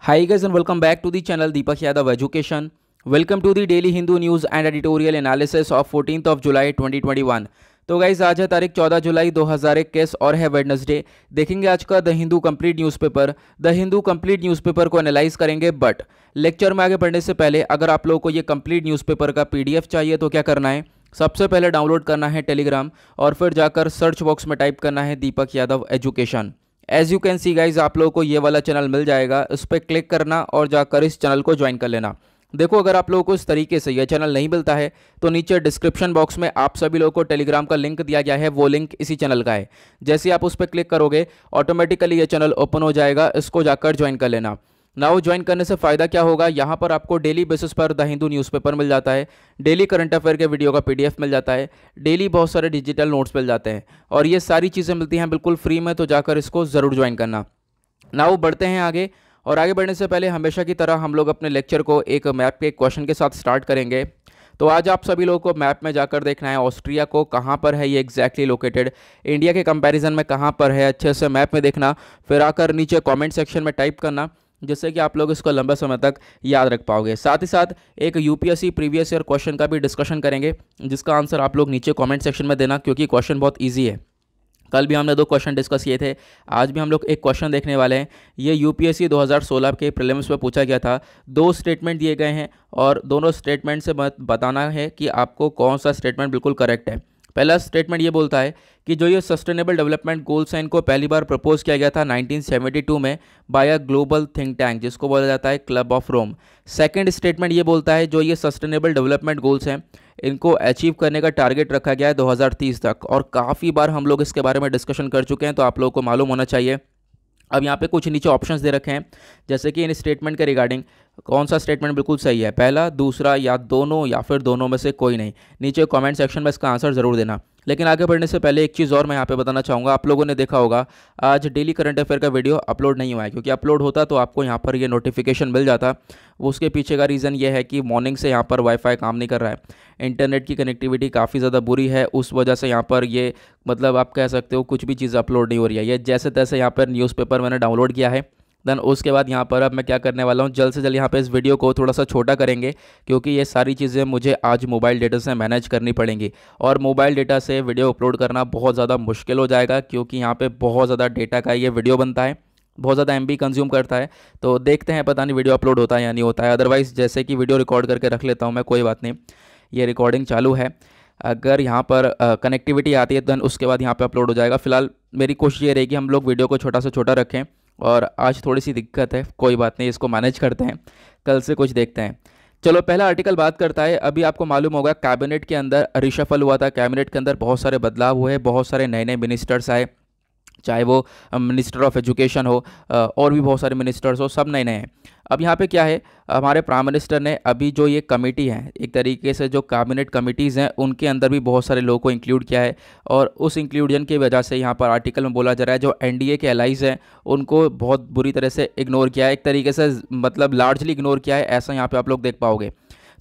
Hi guys and welcome back to the channel Deepak Yadav Education. Welcome to the daily Hindu news and editorial analysis of 14th of July 2021. तो guys आज है तारीख 14 जुलाई 2021 और है Wednesday. देखेंगे आज का the Hindu complete newspaper. The Hindu complete newspaper को एनालाइज करेंगे, बट लेक्चर में आगे बढ़ने से पहले अगर आप लोगों को ये कंप्लीट न्यूज़पेपर का पीडीएफ चाहिए तो क्या करना है, सबसे पहले डाउनलोड करना है टेलीग्राम और फिर जाकर सर्च बॉक्स में टाइप करना है Deepak Yadav education. As you can see guys आप लोगों को ये वाला चैनल मिल जाएगा, इस पर क्लिक करना और जाकर इस चैनल को ज्वाइन कर लेना। देखो अगर आप लोगों को इस तरीके से ये चैनल नहीं मिलता है तो नीचे डिस्क्रिप्शन बॉक्स में आप सभी लोगों को टेलीग्राम का लिंक दिया गया है, वो लिंक इसी चैनल का है। जैसे आप उस पर क्लिक करोगे ऑटोमेटिकली ये चैनल ओपन हो जाएगा, इसको जाकर ज्वाइन कर लेना। नाउ ज्वाइन करने से फ़ायदा क्या होगा, यहाँ पर आपको डेली बेसिस पर द हिंदू न्यूज़पेपर मिल जाता है, डेली करंट अफेयर के वीडियो का पीडीएफ मिल जाता है, डेली बहुत सारे डिजिटल नोट्स मिल जाते हैं और ये सारी चीज़ें मिलती हैं बिल्कुल फ्री में, तो जाकर इसको ज़रूर ज्वाइन करना। नाउ बढ़ते हैं आगे, और आगे बढ़ने से पहले हमेशा की तरह हम लोग अपने लेक्चर को एक मैप के क्वेश्चन के साथ स्टार्ट करेंगे। तो आज आप सभी लोगों को मैप में जाकर देखना है ऑस्ट्रिया को कहाँ पर है ये एग्जैक्टली लोकेटेड, इंडिया के कंपैरिजन में कहाँ पर है, अच्छे से मैप में देखना, फिर आकर नीचे कमेंट सेक्शन में टाइप करना, जिससे कि आप लोग इसको लंबे समय तक याद रख पाओगे। साथ ही साथ एक यूपीएससी प्रीवियस ईयर क्वेश्चन का भी डिस्कशन करेंगे, जिसका आंसर आप लोग नीचे कमेंट सेक्शन में देना, क्योंकि क्वेश्चन बहुत ईजी है। कल भी हमने 2 क्वेश्चन डिस्कस किए थे, आज भी हम लोग एक क्वेश्चन देखने वाले हैं। ये यूपीएससी 2016 के प्रीलिम्स में पूछा गया था। 2 स्टेटमेंट दिए गए हैं और दोनों स्टेटमेंट से बताना है कि आपको कौन सा स्टेटमेंट बिल्कुल करेक्ट है। पहला स्टेटमेंट ये बोलता है कि जो ये सस्टेनेबल डेवलपमेंट गोल्स हैं इनको पहली बार प्रपोज किया गया था 1972 में by a global think tank, जिसको बोला जाता है club of Rome. Second statement ये बोलता है जो ये सस्टेनेबल डेवलपमेंट गोल्स हैं इनको अचीव करने का टारगेट रखा गया है 2030 तक, और काफ़ी बार हम लोग इसके बारे में डिस्कशन कर चुके हैं, तो आप लोगों को मालूम होना चाहिए। अब यहाँ पे कुछ नीचे ऑप्शंस दे रखे हैं, जैसे कि इन स्टेटमेंट के रिगार्डिंग कौन सा स्टेटमेंट बिल्कुल सही है, पहला, दूसरा या दोनों या फिर दोनों में से कोई नहीं। नीचे कमेंट सेक्शन में इसका आंसर ज़रूर देना। लेकिन आगे बढ़ने से पहले एक चीज़ और मैं यहाँ पे बताना चाहूँगा। आप लोगों ने देखा होगा आज डेली करंट अफेयर का वीडियो अपलोड नहीं हुआ है, क्योंकि अपलोड होता तो आपको यहाँ पर ये नोटिफिकेशन मिल जाता। उसके पीछे का रीज़न ये है कि मॉर्निंग से यहाँ पर वाईफाई काम नहीं कर रहा है, इंटरनेट की कनेक्टिविटी काफ़ी ज़्यादा बुरी है, उस वजह से यहाँ पर ये मतलब आप कह सकते हो कुछ भी चीज़ अपलोड नहीं हो रही है। ये जैसे तैसे यहाँ पर न्यूज़पेपर मैंने डाउनलोड किया है। देन उसके बाद यहाँ पर अब मैं क्या करने वाला हूँ, जल्द से जल्द यहाँ पे इस वीडियो को थोड़ा सा छोटा करेंगे, क्योंकि ये सारी चीज़ें मुझे आज मोबाइल डेटा से मैनेज करनी पड़ेंगी और मोबाइल डेटा से वीडियो अपलोड करना बहुत ज़्यादा मुश्किल हो जाएगा, क्योंकि यहाँ पे बहुत ज़्यादा डेटा का ये वीडियो बनता है, बहुत ज़्यादा एमबी कंज्यूम करता है। तो देखते हैं पता नहीं वीडियो अपलोड होता है या नहीं होता है। अदरवाइज़ जैसे कि वीडियो रिकॉर्ड करके रख लेता हूँ मैं, कोई बात नहीं, ये रिकॉर्डिंग चालू है। अगर यहाँ पर कनेक्टिविटी आती है तो उसके बाद यहाँ पे अपलोड हो जाएगा। फिलहाल मेरी कोशिश ये रहेगी हम लोग वीडियो को छोटा से छोटा रखें, और आज थोड़ी सी दिक्कत है, कोई बात नहीं, इसको मैनेज करते हैं, कल से कुछ देखते हैं। चलो पहला आर्टिकल बात करता है। अभी आपको मालूम होगा कैबिनेट के अंदर रिशफल हुआ था, कैबिनेट के अंदर बहुत सारे बदलाव हुए, बहुत सारे नए नए मिनिस्टर्स आए, चाहे वो मिनिस्टर ऑफ एजुकेशन हो और भी बहुत सारे मिनिस्टर्स हो, सब नए नए हैं। अब यहाँ पे क्या है, हमारे प्राइम मिनिस्टर ने अभी जो ये कमेटी है, एक तरीके से जो कैबिनेट कमिटीज़ हैं उनके अंदर भी बहुत सारे लोगों को इंक्लूड किया है, और उस इंक्लूजन की वजह से यहाँ पर आर्टिकल में बोला जा रहा है जो एनडीए के एलाइज हैं उनको बहुत बुरी तरह से इग्नोर किया है, एक तरीके से मतलब लार्जली इग्नोर किया है, ऐसा यहाँ पर आप लोग देख पाओगे।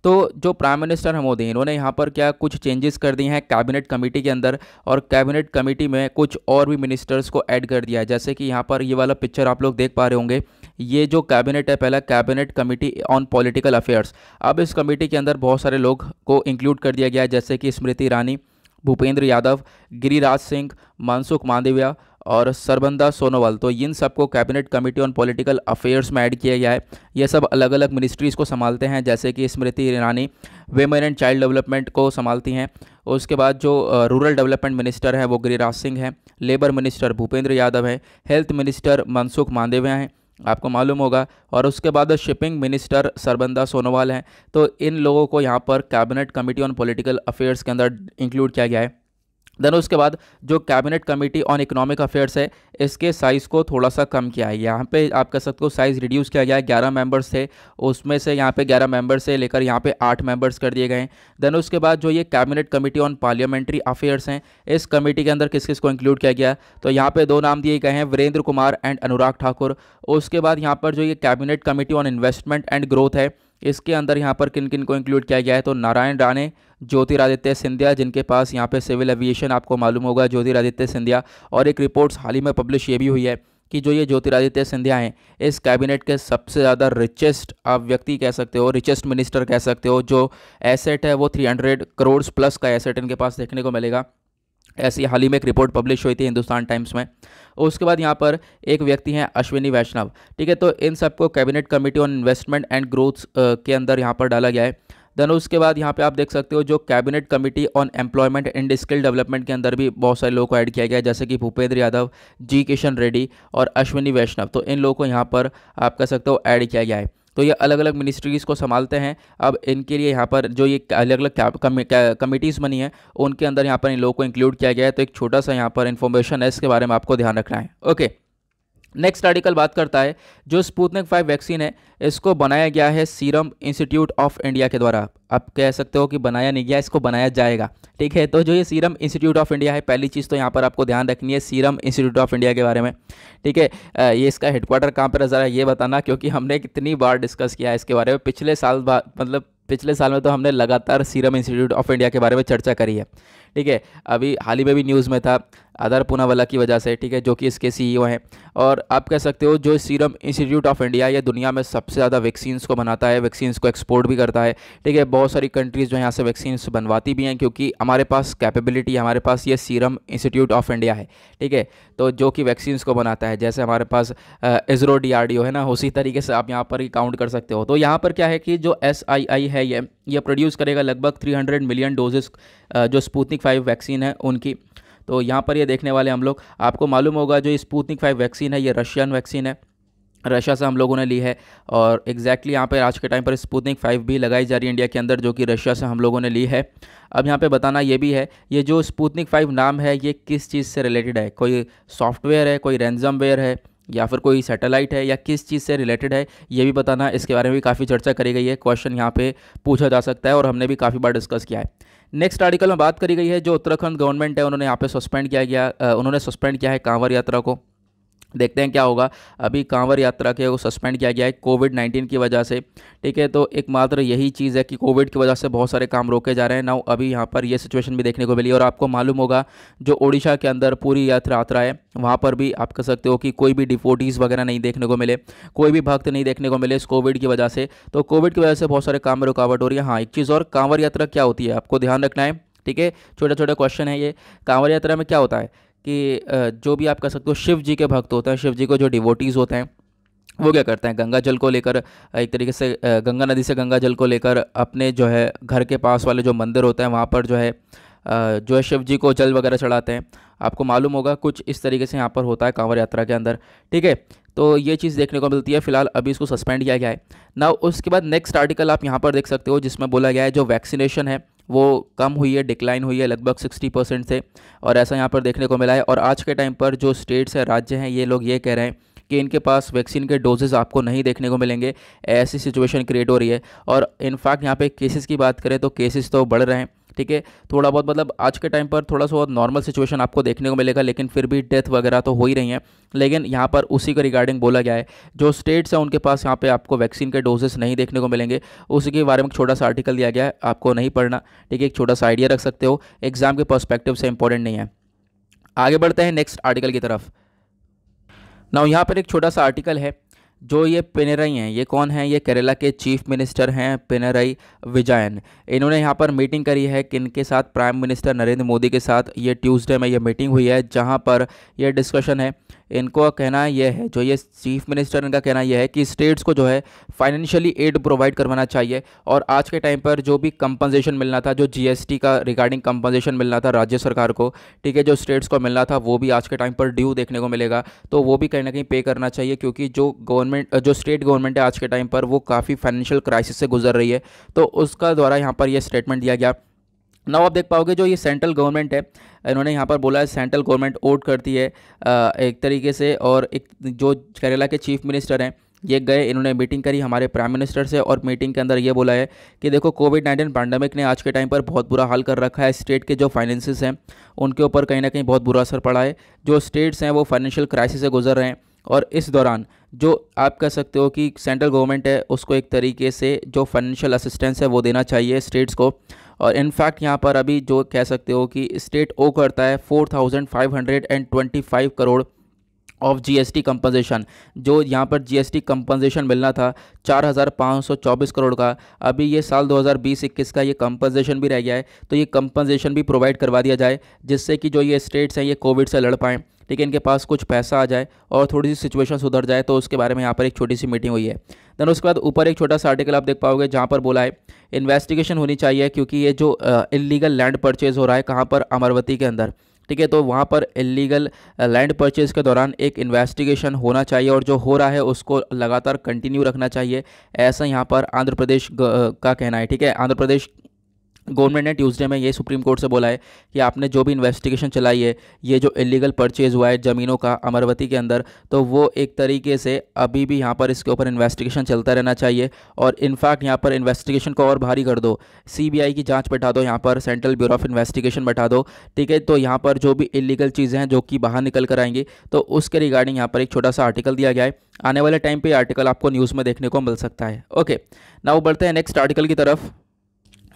तो जो प्राइम मिनिस्टर हैं मोदी, इन्होंने यहाँ पर क्या कुछ चेंजेस कर दिए हैं कैबिनेट कमेटी के अंदर, और कैबिनेट कमेटी में कुछ और भी मिनिस्टर्स को ऐड कर दिया है। जैसे कि यहाँ पर ये वाला पिक्चर आप लोग देख पा रहे होंगे, ये जो कैबिनेट है, पहला cabinet committee on political affairs. अब इस कमेटी के अंदर बहुत सारे लोग को इंक्लूड कर दिया गया है, जैसे कि स्मृति ईरानी, भूपेंद्र यादव, गिरिराज सिंह, मनसुख मांडविया और सरबंदा सोनोवाल। तो इन सबको cabinet committee on political affairs में ऐड किया गया है। ये सब अलग अलग मिनिस्ट्रीज़ को संभालते हैं, जैसे कि Smriti Irani women and child development को संभालती हैं। उसके बाद जो रूरल डेवलपमेंट मिनिस्टर हैं वो गिरिराज सिंह हैं, लेबर मिनिस्टर भूपेंद्र यादव हैं, हेल्थ मिनिस्टर मनसुख मांडविया हैं, आपको मालूम होगा, और उसके बाद शिपिंग मिनिस्टर सरबंदा सोनोवाल हैं। तो इन लोगों को यहाँ पर cabinet committee on political affairs के अंदर इंक्लूड किया गया है। देन उसके बाद जो cabinet committee on economic affairs है, इसके साइज़ को थोड़ा सा कम किया है। यहाँ पे आप कह सकते हो साइज़ रिड्यूस किया गया है। 11 मेंबर्स थे, उसमें से यहाँ पे 11 मेंबर्स से लेकर यहाँ पे 8 मेंबर्स कर दिए गए हैं। देन उसके बाद जो ये cabinet committee on parliamentary affairs हैं, इस कमेटी के अंदर किस किस को इंक्लूड किया गया, तो यहाँ पे 2 नाम दिए गए हैं, वीरेंद्र कुमार एंड अनुराग ठाकुर। उसके बाद यहाँ पर जो ये cabinet committee on investment and growth है, इसके अंदर यहाँ पर किन किन को इंक्लूड किया गया है, तो नारायण राणे, ज्योतिरादित्य सिंधिया, जिनके पास यहाँ पे सिविल एविएशन आपको मालूम होगा ज्योतिरादित्य सिंधिया, और एक रिपोर्ट्स हाल ही में पब्लिश ये भी हुई है कि जो ये ज्योतिरादित्य सिंधिया हैं इस कैबिनेट के सबसे ज़्यादा रिचेस्ट आप व्यक्ति कह सकते हो, रिचेस्ट मिनिस्टर कह सकते हो। जो एसेट है वो 300 करोड़ प्लस का एसेट इनके पास देखने को मिलेगा। ऐसी हाल ही में एक रिपोर्ट पब्लिश हुई थी हिंदुस्तान टाइम्स में। उसके बाद यहाँ पर एक व्यक्ति हैं अश्विनी वैष्णव, ठीक है। तो इन सबको cabinet committee on investment and growth के अंदर यहाँ पर डाला गया है। देन उसके बाद यहाँ पे आप देख सकते हो जो cabinet committee on employment and skill development के अंदर भी बहुत सारे लोगों को ऐड किया गया है, जैसे कि भूपेंद्र यादव, जी किशन रेड्डी और अश्विनी वैष्णव। तो इन लोगों को यहाँ पर आप कह सकते हो ऐड किया गया है। तो ये अलग अलग मिनिस्ट्रीज़ को संभालते हैं। अब इनके लिए यहाँ पर जो ये अलग अलग कमिटीज़ बनी है उनके अंदर यहाँ पर इन लोगों को इंक्लूड किया गया है। तो एक छोटा सा यहाँ पर इन्फॉर्मेशन है, इसके बारे में आपको ध्यान रखना है। ओके, नेक्स्ट आर्टिकल बात करता है जो स्पुतनिक 5 वैक्सीन है इसको बनाया गया है सीरम इंस्टीट्यूट ऑफ इंडिया के द्वारा। आप कह सकते हो कि बनाया नहीं गया, इसको बनाया जाएगा, ठीक है। तो जो ये सीरम इंस्टीट्यूट ऑफ इंडिया है, पहली चीज़ तो यहाँ पर आपको ध्यान रखनी है सीरम इंस्टीट्यूट ऑफ इंडिया के बारे में, ठीक है। ये इसका हेडक्वार्टर कहाँ पर ज़रा ये बताना, क्योंकि हमने कितनी बार डिस्कस किया है इसके बारे में। पिछले साल में तो हमने लगातार सीरम इंस्टीट्यूट ऑफ इंडिया के बारे में चर्चा करी है, ठीक है। अभी हाल ही में भी न्यूज़ में था आधार पूनावाला की वजह से, ठीक है, जो कि इसके सीईओ हैं। और आप कह सकते हो जो सीरम इंस्टीट्यूट ऑफ इंडिया ये दुनिया में सबसे ज़्यादा वैक्सीन्स को बनाता है, वैक्सीन्स को एक्सपोर्ट भी करता है, ठीक है। बहुत सारी कंट्रीज़ जो यहाँ से वैक्सीन्स बनवाती भी हैं, क्योंकि हमारे पास कैपेबिलिटी, हमारे पास ये सीरम इंस्टीट्यूट ऑफ इंडिया है, ठीक है। तो जो कि वैक्सीन्स को बनाता है, जैसे हमारे पास इसरो DRDO है ना, उसी तरीके से आप यहाँ पर ही काउंट कर सकते हो। तो यहाँ पर क्या है कि जो SII है ये प्रोड्यूस करेगा लगभग 300 मिलियन डोजेस जो स्पुतनिक 5 वैक्सीन है उनकी। तो यहाँ पर ये देखने वाले हम लोग, आपको मालूम होगा जो स्पुतनिक 5 वैक्सीन है ये रशियन वैक्सीन है, रशिया से हम लोगों ने ली है। और एग्जैक्टली यहाँ पर आज के टाइम पर स्पुतनिक 5 भी लगाई जा रही है इंडिया के अंदर, जो कि रशिया से हम लोगों ने ली है। अब यहाँ पे बताना ये भी है, ये जो स्पुतनिक 5 नाम है ये किस चीज़ से रिलेटेड है, कोई सॉफ्टवेयर है, कोई रैंसमवेयर है, या फिर कोई सैटेलाइट है, या किस चीज़ से रिलेटेड है, ये भी बताना। इसके बारे में भी काफ़ी चर्चा करी गई है, क्वेश्चन यहाँ पे पूछा जा सकता है और हमने भी काफ़ी बार डिस्कस किया है। नेक्स्ट आर्टिकल में बात करी गई है जो उत्तराखंड गवर्नमेंट है उन्होंने यहाँ पे सस्पेंड किया है कांवर यात्रा को। देखते हैं क्या होगा। अभी कांवर यात्रा के वो सस्पेंड किया गया है कोविड-19 की वजह से, ठीक है। तो एकमात्र यही चीज़ है कि कोविड की वजह से बहुत सारे काम रोके जा रहे हैं ना। अभी यहाँ पर ये सिचुएशन भी देखने को मिली। और आपको मालूम होगा जो ओडिशा के अंदर पूरी यात्रा है वहाँ पर भी आप कह सकते हो कि कोई भी डिवोटीज़ वगैरह नहीं देखने को मिले, कोई भी भक्त नहीं देखने को मिले इस कोविड की वजह से। तो कोविड की वजह से बहुत सारे काम में रुकावट हो रही है। हाँ, एक चीज़ और, कांवर यात्रा क्या होती है आपको ध्यान रखना है, ठीक है। छोटे छोटे क्वेश्चन है ये। कांवर यात्रा में क्या होता है कि जो भी आप कह सकते हो शिव जी के भक्त होते हैं, शिव जी को जो डिवोटीज़ होते हैं वो क्या करते हैं, गंगा जल को लेकर एक तरीके से गंगा नदी से गंगा जल को लेकर अपने जो है घर के पास वाले जो मंदिर होते हैं वहाँ पर जो है शिव जी को जल वगैरह चढ़ाते हैं। आपको मालूम होगा कुछ इस तरीके से यहाँ पर होता है कांवर यात्रा के अंदर, ठीक है। तो ये चीज़ देखने को मिलती है। फिलहाल अभी इसको सस्पेंड किया गया है ना। उसके बाद नेक्स्ट आर्टिकल आप यहाँ पर देख सकते हो जिसमें बोला गया है जो वैक्सीनेशन है वो कम हुई है, डिक्लाइन हुई है लगभग 60% से, और ऐसा यहाँ पर देखने को मिला है। और आज के टाइम पर जो स्टेट्स हैं, राज्य हैं, ये लोग ये कह रहे हैं कि इनके पास वैक्सीन के डोजेज़ आपको नहीं देखने को मिलेंगे। ऐसी सिचुएशन क्रिएट हो रही है। और इनफैक्ट यहाँ पे केसेस की बात करें तो केसेस तो बढ़ रहे हैं, ठीक है। थोड़ा बहुत मतलब आज के टाइम पर थोड़ा सा बहुत नॉर्मल सिचुएशन आपको देखने को मिलेगा, लेकिन फिर भी डेथ वगैरह तो हो ही रही हैं। लेकिन यहाँ पर उसी के रिगार्डिंग बोला गया है जो स्टेट्स हैं उनके पास यहाँ पे आपको वैक्सीन के डोजेस नहीं देखने को मिलेंगे। उसी के बारे में छोटा सा आर्टिकल दिया गया है, आपको नहीं पढ़ना, ठीक है। एक छोटा सा आइडिया रख सकते हो, एग्जाम के पर्सपेक्टिव से इंपॉर्टेंट नहीं है। आगे बढ़ते हैं नेक्स्ट आर्टिकल की तरफ। नाउ यहाँ पर एक छोटा सा आर्टिकल है जो ये पिनरई हैं, ये कौन हैं, ये केरला के चीफ मिनिस्टर हैं पिनरई विजयन। इन्होंने यहाँ पर मीटिंग करी है किनके साथ, प्राइम मिनिस्टर नरेंद्र मोदी के साथ। ये ट्यूसडे में ये मीटिंग हुई है जहाँ पर ये डिस्कशन है। इनको कहना यह है, जो ये चीफ मिनिस्टर इनका कहना यह है कि स्टेट्स को जो है फाइनेंशियली एड प्रोवाइड करवाना चाहिए। और आज के टाइम पर जो भी कंपनसेशन मिलना था, जो GST का रिगार्डिंग कंपनसेशन मिलना था राज्य सरकार को, ठीक है, जो स्टेट्स को मिलना था वो भी आज के टाइम पर ड्यू देखने को मिलेगा। तो वो भी कहीं ना कहीं पे करना चाहिए, क्योंकि जो स्टेट गवर्नमेंट है आज के टाइम पर वो काफ़ी फाइनेंशियल क्राइसिस से गुजर रही है। तो उसका द्वारा यहाँ पर ये स्टेटमेंट दिया गया। नाउ आप देख पाओगे जो ये सेंट्रल गवर्नमेंट है, इन्होंने यहाँ पर बोला है सेंट्रल गवर्नमेंट ओट करती है एक तरीके से। और एक जो केरला के चीफ मिनिस्टर हैं ये गए, इन्होंने मीटिंग करी हमारे प्राइम मिनिस्टर से, और मीटिंग के अंदर ये बोला है कि देखो कोविड-19 पैंडेमिक ने आज के टाइम पर बहुत बुरा हाल कर रखा है। स्टेट के जो फाइनेंसेस हैं उनके ऊपर कहीं ना कहीं बहुत बुरा असर पड़ा है। जो स्टेट्स हैं वो फाइनेंशियल क्राइसिस से गुजर रहे हैं, और इस दौरान जो आप कह सकते हो कि सेंट्रल गवर्नमेंट है उसको एक तरीके से जो फाइनेंशियल असिस्टेंस है वो देना चाहिए स्टेट्स को। और इनफैक्ट यहाँ पर अभी जो कह सकते हो कि स्टेट ओ करता है 4525 करोड़ ऑफ जीएसटी कंपनसेशन। जो यहाँ पर जीएसटी कंपनसेशन मिलना था 4,524 करोड़ का, अभी ये साल 2020-21 का ये कंपनसेशन भी रह गया है, तो ये कंपनसेशन भी प्रोवाइड करवा दिया जाए, जिससे कि जो ये स्टेट्स हैं ये कोविड से लड़ पाएँ, ठीक है, इनके पास कुछ पैसा आ जाए और थोड़ी सी सिचुएशन सुधर जाए। तो उसके बारे में यहाँ पर एक छोटी सी मीटिंग हुई है। देन उसके बाद ऊपर एक छोटा सा आर्टिकल आप देख पाओगे जहाँ पर बोला है इन्वेस्टिगेशन होनी चाहिए, क्योंकि ये जो इलीगल लैंड परचेज हो रहा है कहाँ पर, अमरवती के अंदर, ठीक है, तो वहाँ पर इलीगल लैंड परचेज के दौरान एक इन्वेस्टिगेशन होना चाहिए और जो हो रहा है उसको लगातार कंटिन्यू रखना चाहिए, ऐसा यहाँ पर आंध्र प्रदेश का कहना है, ठीक है। आंध्र प्रदेश गवर्नमेंट ने ट्यूसडे में ये सुप्रीम कोर्ट से बोला है कि आपने जो भी इन्वेस्टिगेशन चलाई है, ये जो इलीगल परचेज हुआ है ज़मीनों का अमरवती के अंदर, तो वो एक तरीके से अभी भी यहाँ पर इसके ऊपर इन्वेस्टिगेशन चलता रहना चाहिए और इनफैक्ट यहाँ पर इन्वेस्टिगेशन को और भारी कर दो, सीबीआई की जांच बैठा दो, यहाँ पर सेंट्रल ब्यूरो ऑफ इन्वेस्टिगेशन बैठा दो, ठीक है। तो यहाँ पर जो भी इलीगल चीज़ें हैं जो कि बाहर निकल कर आएंगी, तो उसके रिगार्डिंग यहाँ पर एक छोटा सा आर्टिकल दिया गया है। आने वाले टाइम पर आर्टिकल आपको न्यूज़ में देखने को मिल सकता है। ओके, नाउ बढ़ते हैं नेक्स्ट आर्टिकल की तरफ।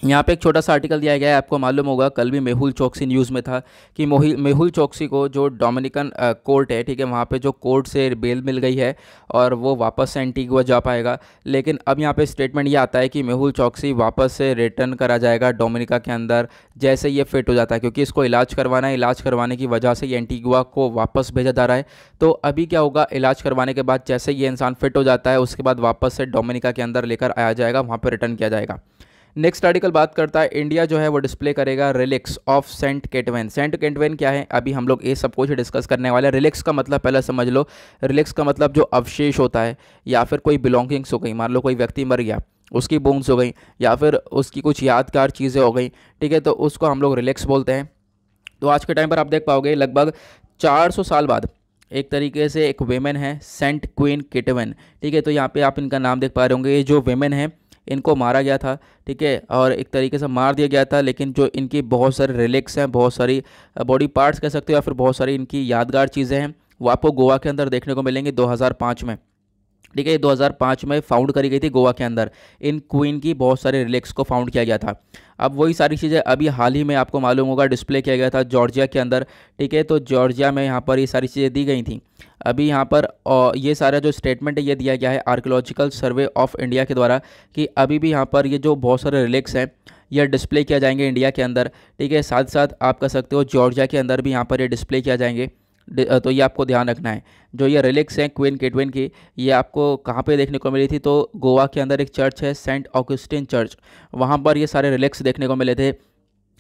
यहाँ पे एक छोटा सा आर्टिकल दिया गया है, आपको मालूम होगा कल भी मेहुल चोकसी न्यूज़ में था कि मेहुल चोकसी को जो डोमिनिकन कोर्ट है, ठीक है, वहाँ पे जो कोर्ट से बेल मिल गई है और वो वापस से एंटीगुआ जा पाएगा। लेकिन अब यहाँ पे स्टेटमेंट ये आता है कि मेहुल चोकसी वापस से रिटर्न करा जाएगा डोमिनिका के अंदर जैसे ये फिट हो जाता है, क्योंकि इसको इलाज करवाना है, इलाज करवाने की वजह से ये एंटीगुआ को वापस भेजा जा रहा है। तो अभी क्या होगा, इलाज करवाने के बाद जैसे ये इंसान फिट हो जाता है उसके बाद वापस से डोमिनिका के अंदर लेकर आया जाएगा, वहाँ पर रिटर्न किया जाएगा। नेक्स्ट आर्टिकल बात करता है इंडिया जो है वो डिस्प्ले करेगा रिलिक्स ऑफ सेंट केटवेन। सेंट केटवेन क्या है, अभी हम लोग ये सब कुछ डिस्कस करने वाले हैं। रिलिक्स का मतलब पहले समझ लो, रिलिक्स का मतलब जो अवशेष होता है या फिर कोई बिलोंगिंग्स हो गई, मान लो कोई व्यक्ति मर गया, उसकी बोन्स हो गई या फिर उसकी कुछ यादगार चीज़ें हो गई, ठीक है, तो उसको हम लोग रिलिक्स बोलते हैं। तो आज के टाइम पर आप देख पाओगे लगभग 400 साल बाद एक तरीके से एक वेमेन है सेंट क्वीन केटवेन, ठीक है, तो यहाँ पे आप इनका नाम देख पा रहे होंगे। ये जो वेमेन है इनको मारा गया था, ठीक है, और एक तरीके से मार दिया गया था, लेकिन जो इनकी बहुत सारे रिलिक्स हैं, बहुत सारी बॉडी पार्ट्स कह सकते हो या फिर बहुत सारी इनकी यादगार चीज़ें हैं, वो आपको गोवा के अंदर देखने को मिलेंगी 2005 में, ठीक है। 2005 में फाउंड करी गई थी गोवा के अंदर, इन क्वीन की बहुत सारे रिलिक्स को फाउंड किया गया था। अब वही सारी चीज़ें अभी हाल ही में आपको मालूम होगा डिस्प्ले किया गया था जॉर्जिया के अंदर, ठीक है, तो जॉर्जिया में यहाँ पर ये सारी चीज़ें दी गई थी। अभी यहाँ पर ये सारा जो स्टेटमेंट है ये दिया गया है आर्कियोलॉजिकल सर्वे ऑफ इंडिया के द्वारा कि अभी भी यहाँ पर ये जो बहुत सारे रिलिक्स हैं ये डिस्प्ले किया जाएंगे इंडिया के अंदर, ठीक है। साथ साथ आप कह सकते हो जॉर्जिया के अंदर भी यहाँ पर ये डिस्प्ले किया जाएंगे, तो ये आपको ध्यान रखना है। जो ये रिलिक्स हैं क्वीन केटवेन की, ये आपको कहाँ पे देखने को मिली थी, तो गोवा के अंदर एक चर्च है सेंट ऑगस्टिन चर्च, वहाँ पर ये सारे रिलिक्स देखने को मिले थे।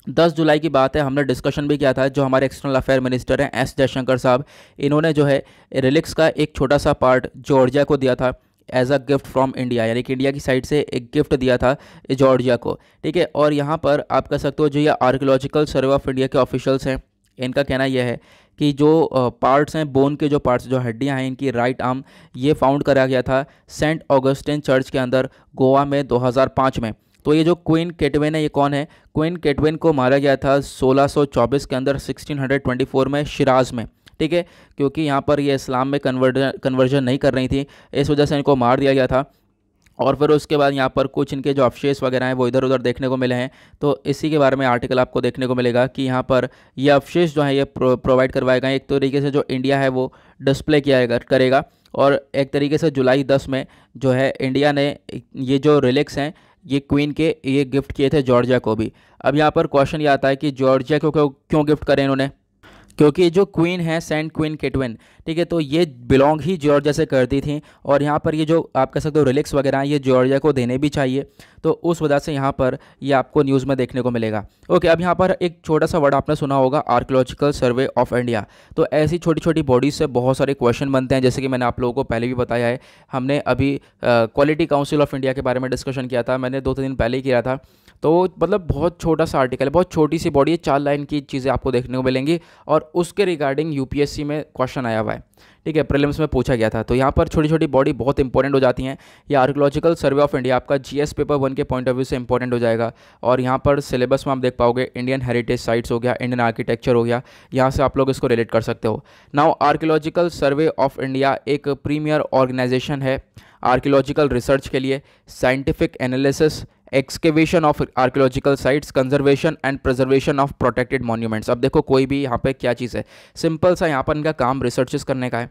10 जुलाई की बात है, हमने डिस्कशन भी किया था, जो हमारे एक्सटर्नल अफेयर मिनिस्टर हैं एस जयशंकर साहब, इन्होंने जो है रिलिक्स का एक छोटा सा पार्ट जॉर्जिया को दिया था as a gift from India, यानी कि इंडिया की साइड से एक गिफ्ट दिया था जॉर्जिया को, ठीक है। और यहाँ पर आप कह सकते हो जो ये आर्कियोलॉजिकल सर्वे ऑफ इंडिया के ऑफिशियल्स हैं, इनका कहना यह है कि जो पार्ट्स हैं, बोन के जो पार्ट्स, जो हड्डियां हैं, इनकी राइट आर्म ये फाउंड करा गया था सेंट ऑगस्टिन चर्च के अंदर गोवा में 2005 में। तो ये जो क्वीन केटवेन है ये कौन है, क्वीन केटवेन को मारा गया था 1624 के अंदर 1624 में शिराज में, ठीक है, क्योंकि यहाँ पर ये इस्लाम में कन्वर्जन नहीं कर रही थी, इस वजह से इनको मार दिया गया था। और फिर उसके बाद यहाँ पर कुछ इनके जो अवशेष वगैरह हैं वो इधर उधर देखने को मिले हैं, तो इसी के बारे में आर्टिकल आपको देखने को मिलेगा कि यहाँ पर ये अवशेष जो है ये प्रोवाइड करवाए गए। एक तरीके से जो इंडिया है वो डिस्प्ले किया करेगा, और एक तरीके से जुलाई 10 में जो है इंडिया ने ये जो रिलिक्स हैं ये क्वीन के ये गिफ्ट किए थे जॉर्जिया को भी। अब यहाँ पर क्वेश्चन ये आता है कि जॉर्जिया को क्यों गिफ्ट करें इन्होंने, क्योंकि जो क्वीन है सेंट क्वीन केटवेन, ठीक है, तो ये बिलोंग ही जॉर्जिया से करती थी, और यहाँ पर ये जो आप कह सकते हो रिलिक्स वगैरह हैं ये जॉर्जिया को देने भी चाहिए, तो उस वजह से यहाँ पर ये आपको न्यूज़ में देखने को मिलेगा। ओके, अब यहाँ पर एक छोटा सा वर्ड आपने सुना होगा आर्कियोलॉजिकल सर्वे ऑफ इंडिया। तो ऐसी छोटी छोटी बॉडीज से बहुत सारे क्वेश्चन बनते हैं, जैसे कि मैंने आप लोगों को पहले भी बताया है। हमने अभी क्वालिटी काउंसिल ऑफ इंडिया के बारे में डिस्कशन किया था, मैंने 2-3 दिन पहले ही किया था। तो मतलब बहुत छोटा सा आर्टिकल है, बहुत छोटी सी बॉडी है, 4 लाइन की चीज़ें आपको देखने को मिलेंगी, और उसके रिगार्डिंग यूपीएससी में क्वेश्चन आया हुआ है, ठीक है, प्रीलिम्स में पूछा गया था। तो यहाँ पर छोटी छोटी बॉडी बहुत इंपॉर्टेंट हो जाती हैं। ये आर्कियोलॉजिकल सर्वे ऑफ इंडिया आपका जीएस पेपर 1 के पॉइंट ऑफ व्यू से इंपॉर्टेंट हो जाएगा, और यहाँ पर सिलेबस में आप देख पाओगे इंडियन हेरिटेज साइट्स हो गया, इंडियन आर्किटेक्चर हो गया, यहाँ से आप लोग इसको रिलेट कर सकते हो। Now archaeological survey of India एक प्रीमियर ऑर्गेनाइजेशन है आर्कियोलॉजिकल रिसर्च के लिए, scientific analysis, excavation of archaeological sites, conservation and preservation of protected monuments. अब देखो कोई भी यहाँ पे क्या चीज़ है, सिंपल सा यहाँ पर इनका काम रिसर्चेस करने का है,